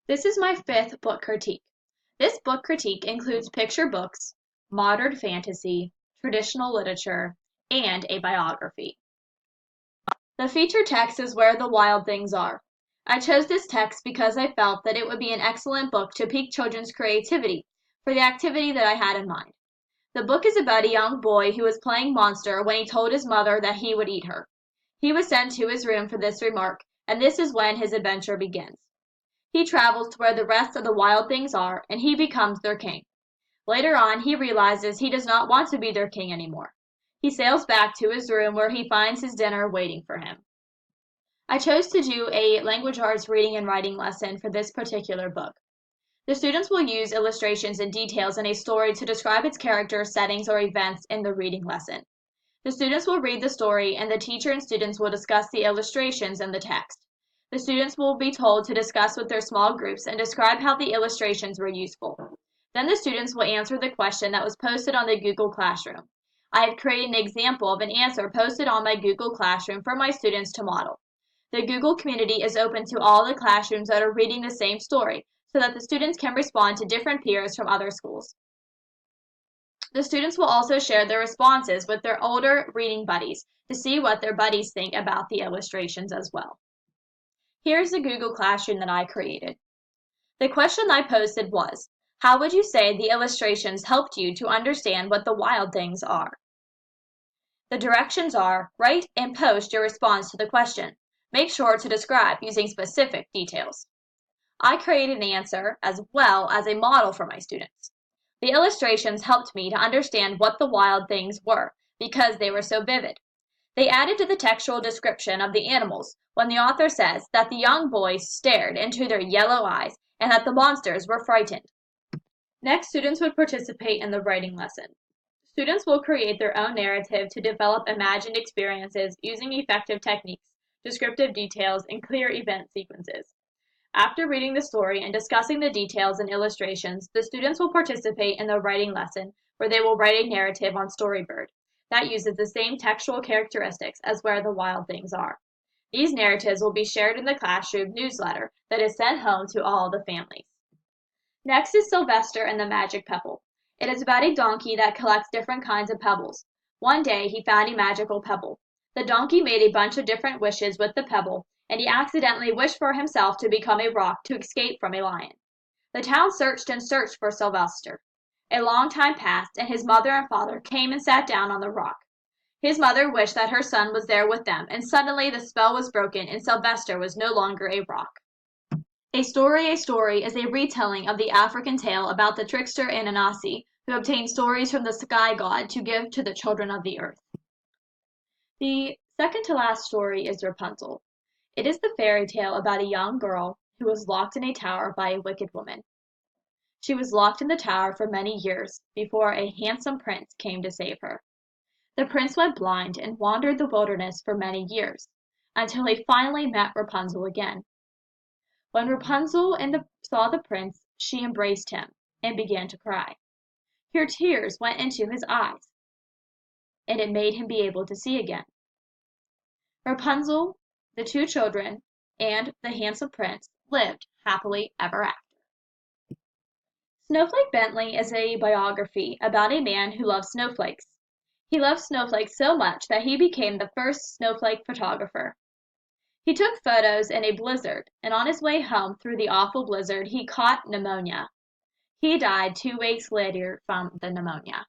This is my fifth book critique. This book critique includes picture books, modern fantasy, traditional literature, and a biography. The feature text is Where the Wild Things Are. I chose this text because I felt that it would be an excellent book to pique children's creativity for the activity that I had in mind. The book is about a young boy who was playing monster when he told his mother that he would eat her. He was sent to his room for this remark, and this is when his adventure begins. He travels to where the rest of the wild things are, and he becomes their king. Later on, he realizes he does not want to be their king anymore. He sails back to his room where he finds his dinner waiting for him. I chose to do a language arts reading and writing lesson for this particular book. The students will use illustrations and details in a story to describe its characters, settings, or events in the reading lesson. The students will read the story, and the teacher and students will discuss the illustrations and the text. The students will be told to discuss with their small groups and describe how the illustrations were useful. Then the students will answer the question that was posted on the Google Classroom. I have created an example of an answer posted on my Google Classroom for my students to model. The Google community is open to all the classrooms that are reading the same story, so that the students can respond to different peers from other schools. The students will also share their responses with their older reading buddies to see what their buddies think about the illustrations as well. Here's the Google Classroom that I created. The question I posted was, how would you say the illustrations helped you to understand what the wild things are? The directions are, write and post your response to the question. Make sure to describe using specific details. I created an answer as well as a model for my students. The illustrations helped me to understand what the wild things were because they were so vivid. They added to the textual description of the animals when the author says that the young boys stared into their yellow eyes and that the monsters were frightened. Next, students would participate in the writing lesson. Students will create their own narrative to develop imagined experiences using effective techniques, descriptive details, and clear event sequences. After reading the story and discussing the details and illustrations, the students will participate in the writing lesson where they will write a narrative on Storybird that uses the same textual characteristics as Where the Wild Things Are. These narratives will be shared in the classroom newsletter that is sent home to all the families. Next is Sylvester and the Magic Pebble. It is about a donkey that collects different kinds of pebbles. One day he found a magical pebble. The donkey made a bunch of different wishes with the pebble, and he accidentally wished for himself to become a rock to escape from a lion. The town searched and searched for Sylvester. A long time passed, and his mother and father came and sat down on the rock. His mother wished that her son was there with them, and suddenly the spell was broken and Sylvester was no longer a rock. A Story is a retelling of the African tale about the trickster Anansi, who obtained stories from the sky god to give to the children of the earth. The second to last story is Rapunzel. It is the fairy tale about a young girl who was locked in a tower by a wicked woman. She was locked in the tower for many years before a handsome prince came to save her. The prince went blind and wandered the wilderness for many years, until he finally met Rapunzel again. When Rapunzel saw the prince, she embraced him and began to cry. Her tears went into his eyes, and it made him be able to see again. Rapunzel, the two children, and the handsome prince lived happily ever after. Snowflake Bentley is a biography about a man who loves snowflakes. He loved snowflakes so much that he became the first snowflake photographer. He took photos in a blizzard, and on his way home through the awful blizzard, he caught pneumonia. He died 2 weeks later from the pneumonia.